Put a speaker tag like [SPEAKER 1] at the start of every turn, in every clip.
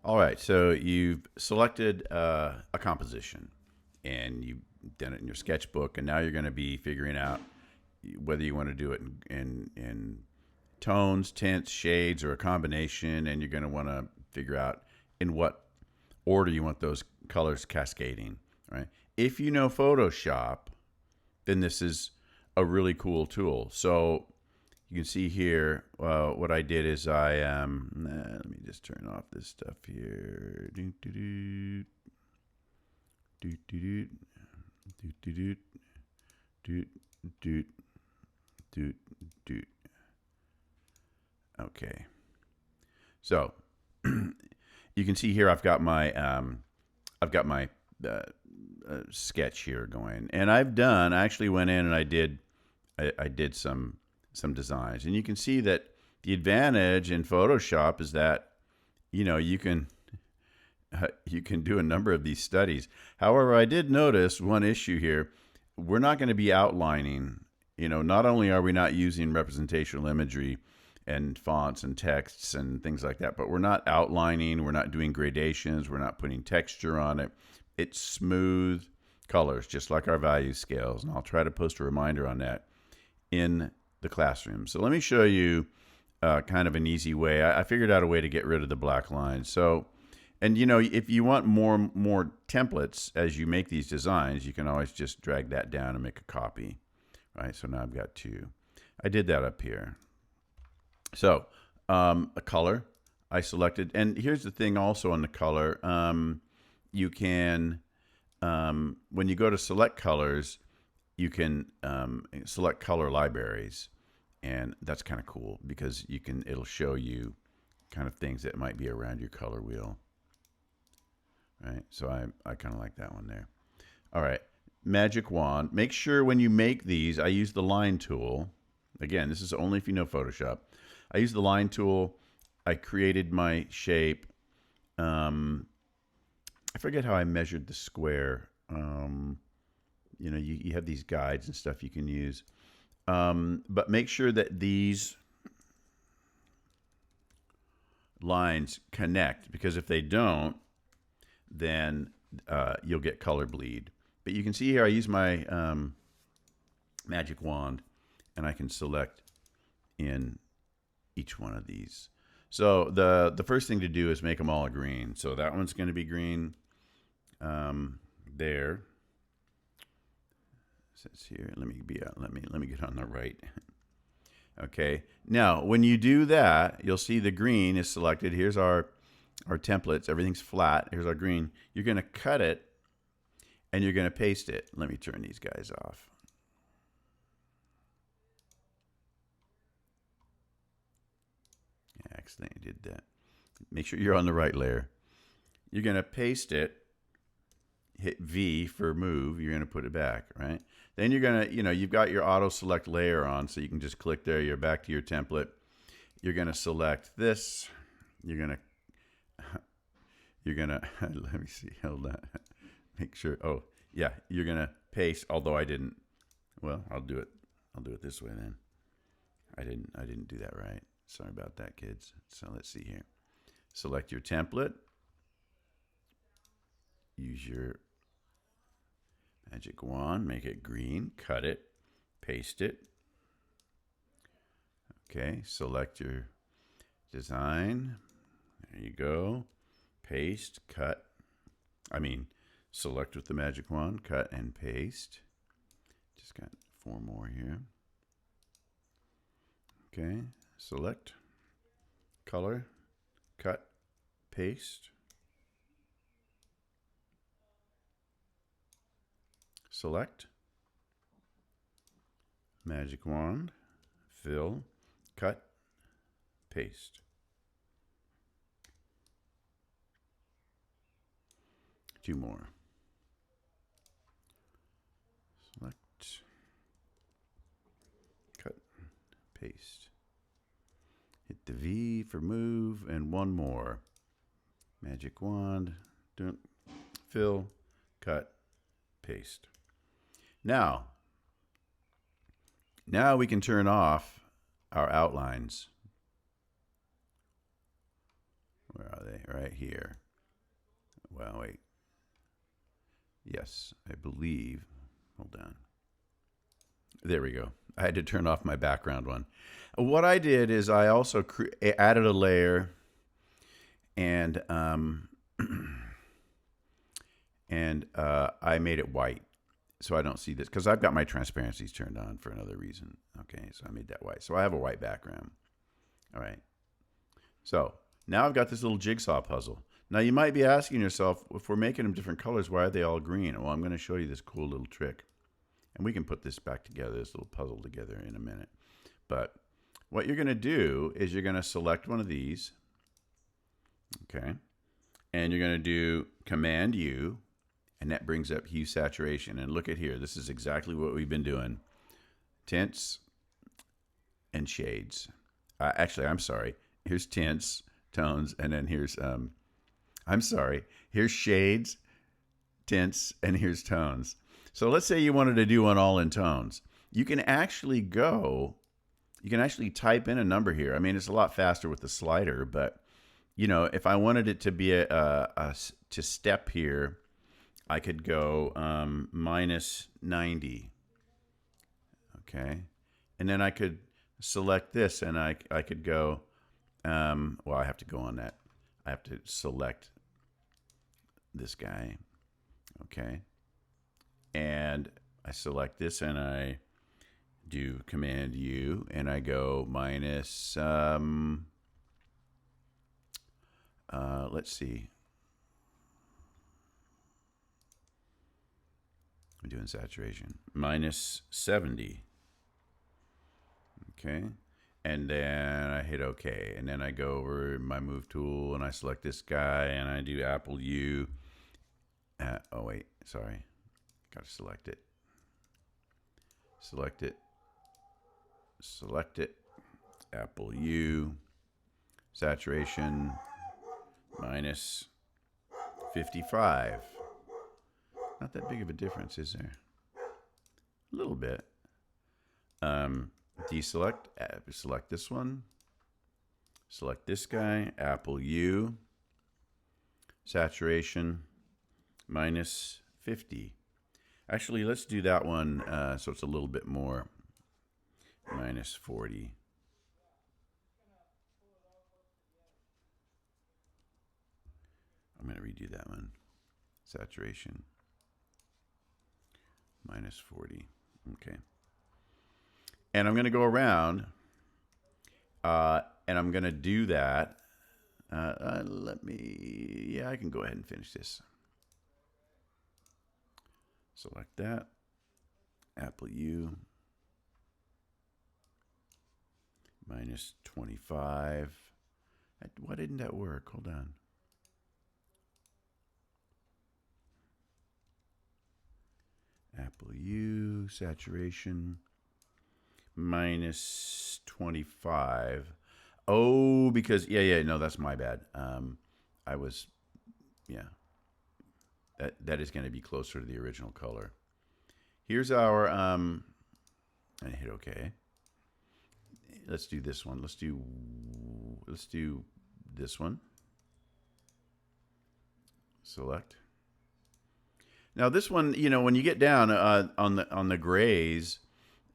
[SPEAKER 1] All right, so you've selected a composition and you've done it in your sketchbook, and now you're going to be figuring out whether you want to do it in tones, tints, shades, or a combination, and you're going to want to figure out in what order you want those colors cascading, right? If you know Photoshop, then this is a really cool tool. So you can see here, what I did is let me just turn off this stuff here. Do, do, do, do, do, do, do, do, do, do, do. Okay. So you can see here I've got my sketch here going, and I actually went in and I did some designs, and you can see that the advantage in Photoshop is that you can do a number of these studies. However, I did notice one issue here. We're not going to be outlining. Not only are we not using representational imagery and fonts and texts and things like that, but we're not outlining, we're not doing gradations, we're not putting texture on it. It's smooth colors, just like our value scales, and I'll try to post a reminder on that in the classroom. So let me show you kind of an easy way. I figured out a way to get rid of the black lines. So, and if you want more templates as you make these designs, you can always just drag that down and make a copy, right? So now I've got two. I did that up here. So a color I selected, and here's the thing also on the color. You can, when you go to select colors, you can select color libraries, and that's kind of cool because it'll show you kind of things that might be around your color wheel, right? So I kind of like that one there. All right, magic wand. Make sure when you make these, I use the line tool. Again, this is only if you know Photoshop. I use the line tool. I created my shape. I forget how I measured the square. You have these guides and stuff you can use. But make sure that these lines connect, because if they don't, then you'll get color bleed. But you can see here I use my magic wand, and I can select in each one of these. So the first thing to do is make them all green. So that one's going to be green. There. It says here. Let me get on the right. Okay. Now, when you do that, you'll see the green is selected. Here's our templates. Everything's flat. Here's our green. You're going to cut it, and you're going to paste it. Let me turn these guys off. I accidentally did that. Make sure you're on the right layer. You're going to paste it. Hit V for move. You're going to put it back, right? Then you're going to, you've got your auto select layer on, so you can just click there. You're back to your template. You're going to select this. You're going to, let me see, hold on. Make sure, oh, yeah, you're going to paste, although I didn't, well, I'll do it this way then. I didn't do that right. Sorry about that, kids. So let's see here. Select your template. Use your magic wand, make it green, cut it, paste it. Okay, select your design. There you go. Paste, cut. Select with the magic wand, cut and paste. Just got 4 more here. Okay, select, color, cut, paste. Select, magic wand, fill, cut, paste. Two more. Select, cut, paste. Hit the V for move, and one more. Magic wand, fill, cut, paste. Now we can turn off our outlines. Where are they? Right here. Well, wait. Yes, I believe. Hold on. There we go. I had to turn off my background one. What I did is I also added a layer, and I made it white so I don't see this because I've got my transparencies turned on for another reason. Okay, so I made that white. So I have a white background. All right. So now I've got this little jigsaw puzzle. Now you might be asking yourself, if we're making them different colors, why are they all green? Well, I'm going to show you this cool little trick. And we can put this back together, this little puzzle together in a minute. But what you're going to do is you're going to select one of these. Okay. And you're going to do Command U. And that brings up hue saturation. And look at here. This is exactly what we've been doing. Tints and shades. Actually, I'm sorry. Here's tints, tones, and then here's, here's shades, tints, and here's tones. So let's say you wanted to do one all in tones. You can actually type in a number here. I mean, it's a lot faster with the slider, but you know, if I wanted it to be to step here, I could go minus 90. Okay. And then I could select this and I could go, well, I have to go on that. I have to select this guy. Okay. And I select this and I do Command U and I go minus, let's see. I'm doing saturation. Minus 70. Okay. And then I hit OK. And then I go over my move tool and I select this guy and I do Apple U. Oh, wait. Sorry. Got to select it. Select it. Select it. Apple U. Saturation. Minus 55. Not that big of a difference, is there? A little bit. Deselect. Select this one. Select this guy. Apple U. Saturation. Minus 50. Actually, let's do that one so it's a little bit more. Minus 40. I'm going to redo that one. Saturation. Minus 40. Okay. And I'm going to go around and I'm going to do that. I can go ahead and finish this. Select that. Apple U. Minus 25. Why didn't that work? Hold on. Apple U. Saturation. Minus 25. Oh, because, no, that's my bad. That is going to be closer to the original color. Here's our, and hit OK. Let's do this one. Let's do this one. Select. Now this one, you know, when you get down on the grays,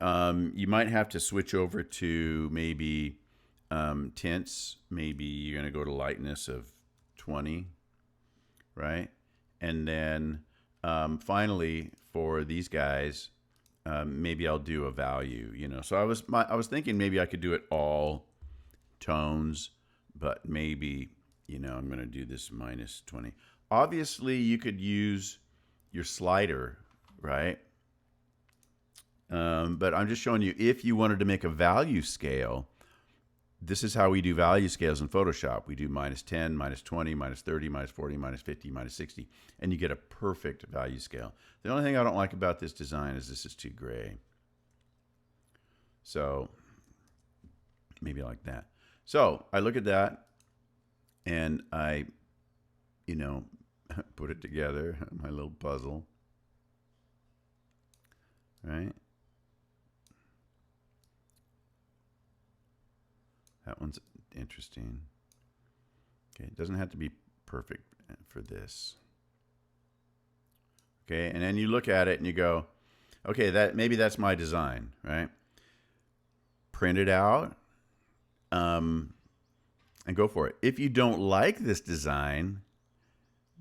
[SPEAKER 1] you might have to switch over to maybe tints. Maybe you're going to go to lightness of 20, right? And then finally for these guys, maybe I'll do a value, you know. So I was thinking maybe I could do it all tones, but maybe, you know, I'm going to do this minus 20. Obviously, you could use your slider, right? But I'm just showing you if you wanted to make a value scale, this is how we do value scales in Photoshop. We do minus 10, minus 20, minus 30, minus 40, minus 50, minus 60, and you get a perfect value scale. The only thing I don't like about this design is this is too gray. So maybe like that. So I look at that and I, you know, put it together, my little puzzle, right? That one's interesting. Okay, it doesn't have to be perfect for this. Okay, and then you look at it and you go, okay, maybe that's my design, right? Print it out, and go for it. If you don't like this design,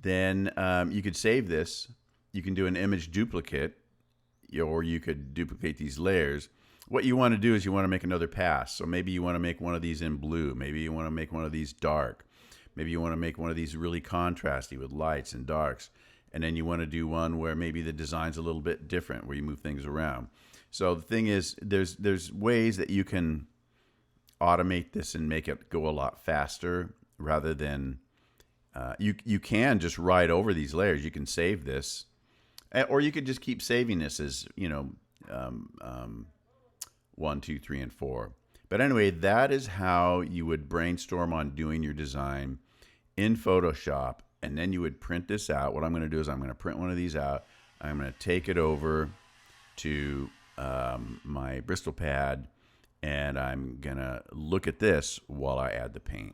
[SPEAKER 1] then you could save this. You can do an image duplicate, or you could duplicate these layers. What you want to do is you want to make another pass. So maybe you want to make one of these in blue. Maybe you want to make one of these dark. Maybe you want to make one of these really contrasty with lights and darks. And then you want to do one where maybe the design's a little bit different, where you move things around. So the thing is, there's ways that you can automate this and make it go a lot faster, rather than you can just write over these layers. You can save this, or you could just keep saving this as 1, 2, 3, and 4. But anyway, that is how you would brainstorm on doing your design in Photoshop. And then you would print this out. What I'm going to do is I'm going to print one of these out. I'm going to take it over to my Bristol pad, and I'm going to look at this while I add the paint.